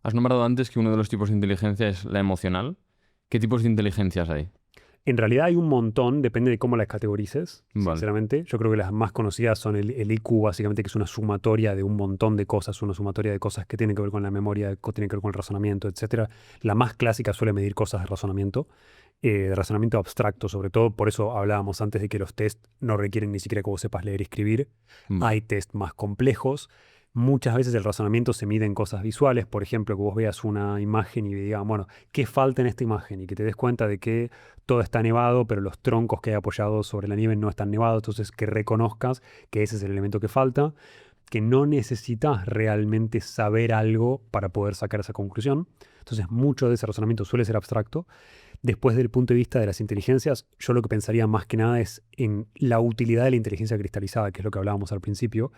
Has nombrado antes que uno de los tipos de inteligencia es la emocional. ¿Qué tipos de inteligencias hay? En realidad hay un montón, depende de cómo las categorices, Vale. sinceramente. Yo creo que las más conocidas son el IQ, básicamente, que es una sumatoria de un montón de cosas, una sumatoria de cosas que tienen que ver con la memoria, que tienen que ver con el razonamiento, etcétera. La más clásica suele medir cosas de razonamiento abstracto, sobre todo. Por eso hablábamos antes de que los test no requieren ni siquiera que vos sepas leer y escribir. Vale. Hay test más complejos. Muchas veces el razonamiento se mide en cosas visuales, por ejemplo, que vos veas una imagen y digas, bueno, ¿qué falta en esta imagen? Y que te des cuenta de que todo está nevado, pero los troncos que hay apoyados sobre la nieve no están nevados, entonces que reconozcas que ese es el elemento que falta, que no necesitas realmente saber algo para poder sacar esa conclusión. Entonces, mucho de ese razonamiento suele ser abstracto. Después, del punto de vista de las inteligencias, yo lo que pensaría más que nada es en la utilidad de la inteligencia cristalizada, que es lo que hablábamos al principio.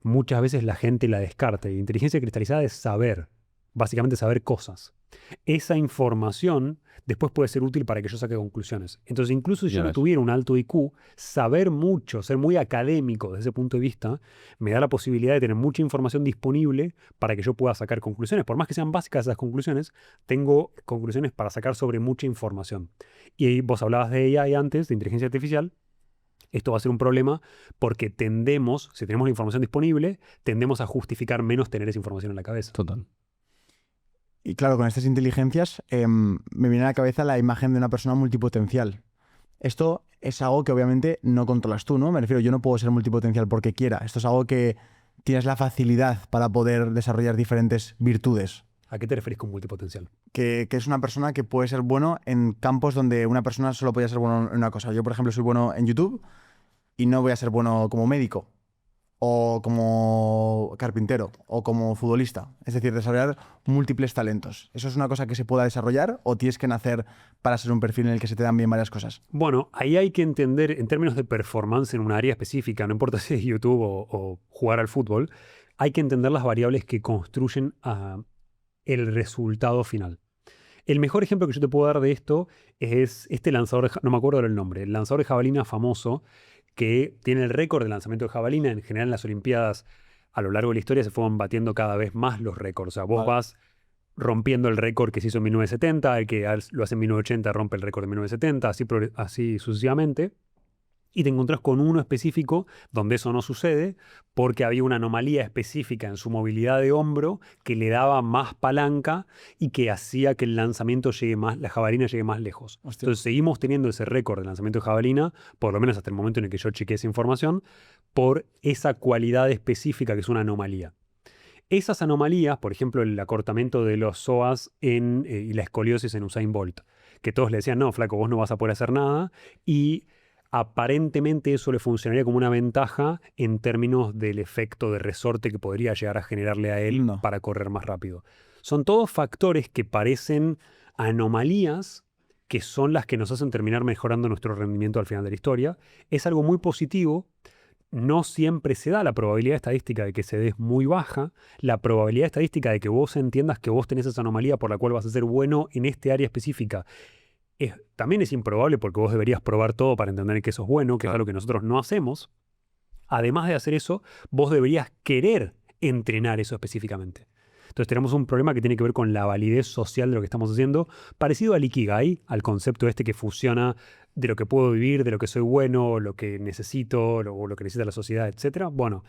Muchas veces la gente la descarta y inteligencia cristalizada es saber, básicamente saber cosas. Esa información después puede ser útil para que yo saque conclusiones. Entonces, incluso si yo Ya no ves. tuviera un alto IQ, saber mucho, ser muy académico desde ese punto de vista, me da la posibilidad de tener mucha información disponible para que yo pueda sacar conclusiones. Por más que sean básicas esas conclusiones, tengo conclusiones para sacar sobre mucha información. Y ahí vos hablabas de AI antes, de inteligencia artificial. Esto va a ser un problema porque tendemos, si tenemos la información disponible, tendemos a justificar menos tener esa información en la cabeza. Total. Y claro, con estas inteligencias me viene a la cabeza la imagen de una persona multipotencial. Esto es algo que obviamente no controlas tú, ¿no? Me refiero, yo no puedo ser multipotencial porque quiera. Esto es algo que tienes la facilidad para poder desarrollar diferentes virtudes. ¿A qué te referís con multipotencial? Que es una persona que puede ser bueno en campos donde una persona solo podía ser bueno en una cosa. Yo, por ejemplo, soy bueno en YouTube y no voy a ser bueno como médico, o como carpintero, o como futbolista. Es decir, desarrollar múltiples talentos. ¿Eso es una cosa que se pueda desarrollar o tienes que nacer para ser un perfil en el que se te dan bien varias cosas? Bueno, ahí hay que entender, en términos de performance en un área específica, no importa si es YouTube o jugar al fútbol, hay que entender las variables que construyen el resultado final. El mejor ejemplo que yo te puedo dar de esto es este lanzador, no me acuerdo del nombre, el lanzador de jabalina famoso que tiene el récord de lanzamiento de jabalina. En general en las Olimpiadas a lo largo de la historia se fueron batiendo cada vez más los récords. O sea, vos vas rompiendo el récord que se hizo en 1970, el que lo hace en 1980 rompe el récord de 1970, así sucesivamente. Y te encontrás con uno específico donde eso no sucede porque había una anomalía específica en su movilidad de hombro que le daba más palanca y que hacía que el lanzamiento llegue más, la jabalina llegue más lejos. Hostia. Entonces seguimos teniendo ese récord de lanzamiento de jabalina, por lo menos hasta el momento en el que yo chequeé esa información, por esa cualidad específica que es una anomalía. Esas anomalías, por ejemplo, el acortamiento de los psoas y la escoliosis en Usain Bolt, que todos le decían, no, flaco, vos no vas a poder hacer nada, y aparentemente eso le funcionaría como una ventaja en términos del efecto de resorte que podría llegar a generarle a él No. para correr más rápido. Son todos factores que parecen anomalías que son las que nos hacen terminar mejorando nuestro rendimiento al final de la historia. Es algo muy positivo. No siempre se da la probabilidad estadística de que se dé es muy baja. La probabilidad estadística de que vos entiendas que vos tenés esa anomalía por la cual vas a ser bueno en este área específica también es improbable porque vos deberías probar todo para entender que eso es bueno, que es algo que nosotros no hacemos. Además de hacer eso, vos deberías querer entrenar eso específicamente. Entonces tenemos un problema que tiene que ver con la validez social de lo que estamos haciendo, parecido al Ikigai, al concepto este que fusiona de lo que puedo vivir, de lo que soy bueno, lo que necesito, o lo que necesita la sociedad, etc. Bueno,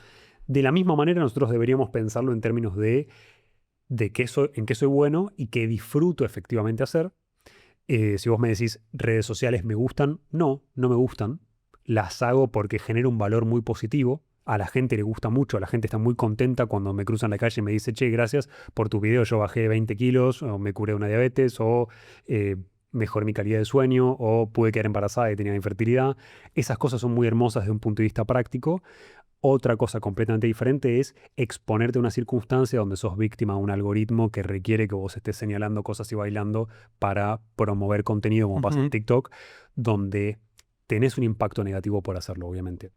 de la misma manera nosotros deberíamos pensarlo en términos de en qué soy bueno y qué disfruto efectivamente hacer. Si vos me decís redes sociales me gustan, no me gustan. Las hago porque genera un valor muy positivo. A la gente le gusta mucho, a la gente está muy contenta cuando me cruzan la calle y me dice, che, gracias por tu video, yo bajé 20 kilos, o me curé una diabetes, o mejoré mi calidad de sueño, o pude quedar embarazada y tenía infertilidad. Esas cosas son muy hermosas desde un punto de vista práctico. Otra cosa completamente diferente es exponerte a una circunstancia donde sos víctima de un algoritmo que requiere que vos estés señalando cosas y bailando para promover contenido, como pasa en TikTok, donde tenés un impacto negativo por hacerlo, obviamente.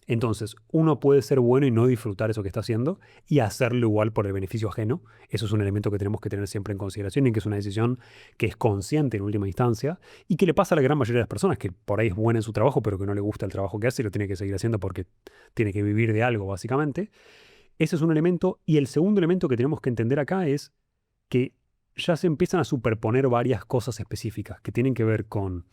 Entonces, uno puede ser bueno y no disfrutar eso que está haciendo y hacerlo igual por el beneficio ajeno. Eso es un elemento que tenemos que tener siempre en consideración y que es una decisión que es consciente en última instancia y que le pasa a la gran mayoría de las personas, que por ahí es buena en su trabajo, pero que no le gusta el trabajo que hace y lo tiene que seguir haciendo porque tiene que vivir de algo, básicamente. Ese es un elemento. Y el segundo elemento que tenemos que entender acá es que ya se empiezan a superponer varias cosas específicas que tienen que ver con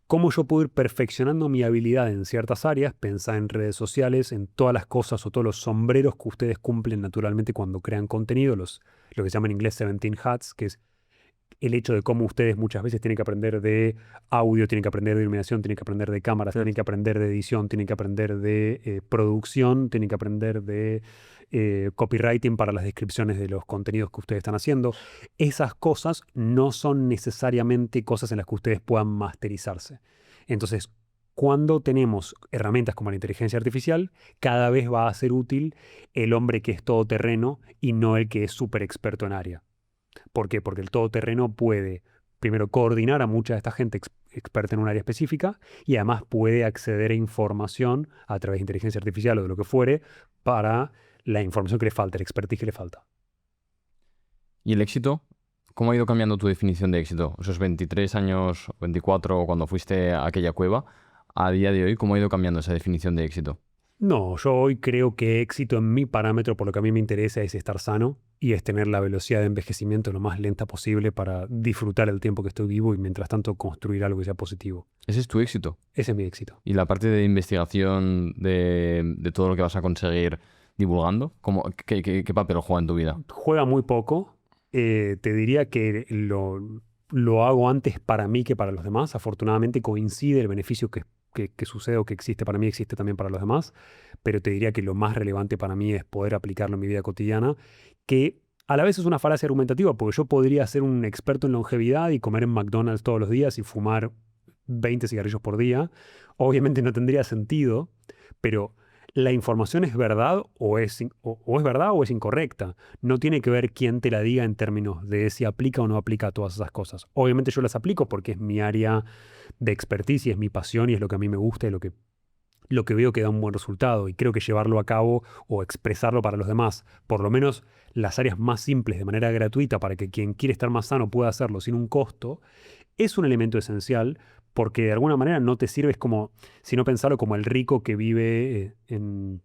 cómo yo puedo ir perfeccionando mi habilidad en ciertas áreas, pensar en redes sociales, en todas las cosas o todos los sombreros que ustedes cumplen naturalmente cuando crean contenido, lo que se llama en inglés 17 hats, que es el hecho de cómo ustedes muchas veces tienen que aprender de audio, tienen que aprender de iluminación, tienen que aprender de cámaras, tienen que aprender de edición, tienen que aprender de producción, tienen que aprender de copywriting para las descripciones de los contenidos que ustedes están haciendo. Esas cosas no son necesariamente cosas en las que ustedes puedan masterizarse. Entonces, cuando tenemos herramientas como la inteligencia artificial, cada vez va a ser útil el hombre que es todoterreno y no el que es súper experto en área. ¿Por qué? Porque el todoterreno puede, primero, coordinar a mucha de esta gente experta en un área específica y además puede acceder a información a través de inteligencia artificial o de lo que fuere para la información que le falta, el expertise que le falta. ¿Y el éxito? ¿Cómo ha ido cambiando tu definición de éxito? Esos 23 años, 24, cuando fuiste a aquella cueva, a día de hoy, ¿cómo ha ido cambiando esa definición de éxito? No, yo hoy creo que éxito en mi parámetro, por lo que a mí me interesa, es estar sano y es tener la velocidad de envejecimiento lo más lenta posible para disfrutar el tiempo que estoy vivo y mientras tanto construir algo que sea positivo. Ese es tu éxito. Ese es mi éxito. Y la parte de investigación de todo lo que vas a conseguir divulgando, ¿qué papel juega en tu vida? Juega muy poco. Te diría que lo hago antes para mí que para los demás. Afortunadamente coincide el beneficio que sucede o que existe para mí, existe también para los demás. Pero te diría que lo más relevante para mí es poder aplicarlo en mi vida cotidiana, que a la vez es una falacia argumentativa, porque yo podría ser un experto en longevidad y comer en McDonald's todos los días y fumar 20 cigarrillos por día. Obviamente no tendría sentido, pero la información es verdad o es verdad o es incorrecta. No tiene que ver quién te la diga en términos de si aplica o no aplica a todas esas cosas. Obviamente yo las aplico porque es mi área de expertise y es mi pasión y es lo que a mí me gusta y lo que veo que da un buen resultado. Y creo que llevarlo a cabo o expresarlo para los demás, por lo menos las áreas más simples de manera gratuita para que quien quiere estar más sano pueda hacerlo sin un costo, es un elemento esencial. Porque de alguna manera no te sirves como, sino pensarlo como el rico que vive en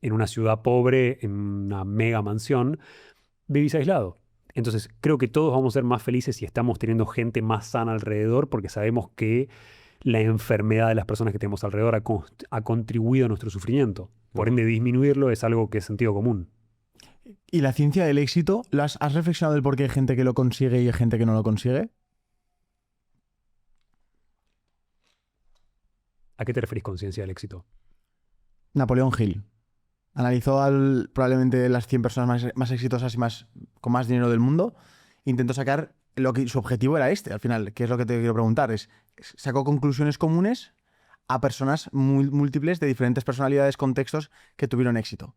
una ciudad pobre, en una mega mansión, vivís aislado. Entonces creo que todos vamos a ser más felices si estamos teniendo gente más sana alrededor porque sabemos que la enfermedad de las personas que tenemos alrededor ha contribuido a nuestro sufrimiento. Por ende, disminuirlo es algo que es sentido común. ¿Y la ciencia del éxito? ¿Has reflexionado del por qué hay gente que lo consigue y hay gente que no lo consigue? ¿A qué te referís con ciencia del éxito? Napoleón Hill analizó probablemente las 100 personas más exitosas y con más dinero del mundo. Intentó sacar su objetivo era al final, que es lo que te quiero preguntar. Sacó conclusiones comunes a personas múltiples de diferentes personalidades, contextos que tuvieron éxito.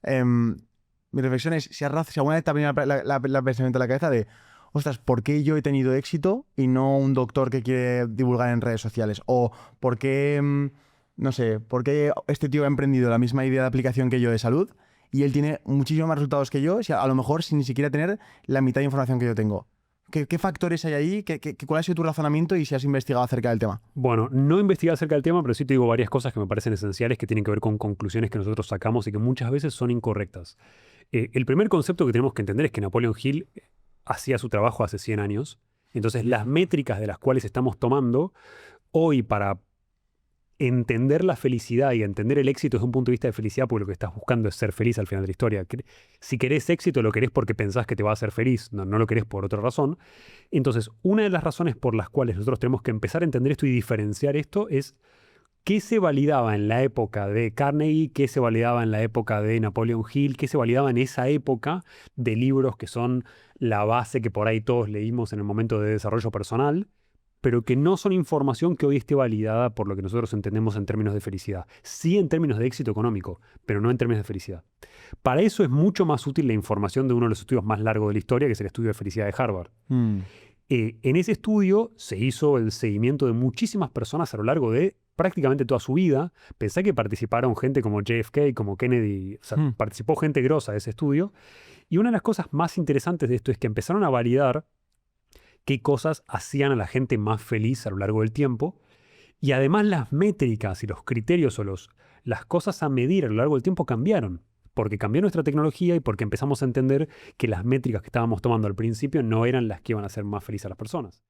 Mi reflexión es, si alguna vez te ha venido el pensamiento a la cabeza de ostras, ¿por qué yo he tenido éxito y no un doctor que quiere divulgar en redes sociales? O ¿por qué, no sé, por qué este tío ha emprendido la misma idea de aplicación que yo de salud y él tiene muchísimos más resultados que yo, a lo mejor sin ni siquiera tener la mitad de información que yo tengo? ¿Qué factores hay ahí? ¿Cuál ha sido tu razonamiento y si has investigado acerca del tema? Bueno, no he investigado acerca del tema, pero sí te digo varias cosas que me parecen esenciales que tienen que ver con conclusiones que nosotros sacamos y que muchas veces son incorrectas. El primer concepto que tenemos que entender es que Napoleon Hill hacía su trabajo hace 100 años. Entonces, las métricas de las cuales estamos tomando hoy para entender la felicidad y entender el éxito desde un punto de vista de felicidad, porque lo que estás buscando es ser feliz al final de la historia. Si querés éxito, lo querés porque pensás que te va a hacer feliz, no lo querés por otra razón. Entonces, una de las razones por las cuales nosotros tenemos que empezar a entender esto y diferenciar esto es qué se validaba en la época de Carnegie, qué se validaba en la época de Napoleon Hill, qué se validaba en esa época de libros que son la base que por ahí todos leímos en el momento de desarrollo personal, pero que no son información que hoy esté validada por lo que nosotros entendemos en términos de felicidad. Sí en términos de éxito económico, pero no en términos de felicidad. Para eso es mucho más útil la información de uno de los estudios más largos de la historia, que es el estudio de felicidad de Harvard. En ese estudio se hizo el seguimiento de muchísimas personas a lo largo de prácticamente toda su vida. Pensé que participaron gente como JFK, como Kennedy, o sea, participó gente grosa de ese estudio. Y una de las cosas más interesantes de esto es que empezaron a validar qué cosas hacían a la gente más feliz a lo largo del tiempo. Y además las métricas y los criterios o las cosas a medir a lo largo del tiempo cambiaron. porque cambió nuestra tecnología y porque empezamos a entender que las métricas que estábamos tomando al principio no eran las que iban a hacer más felices a las personas.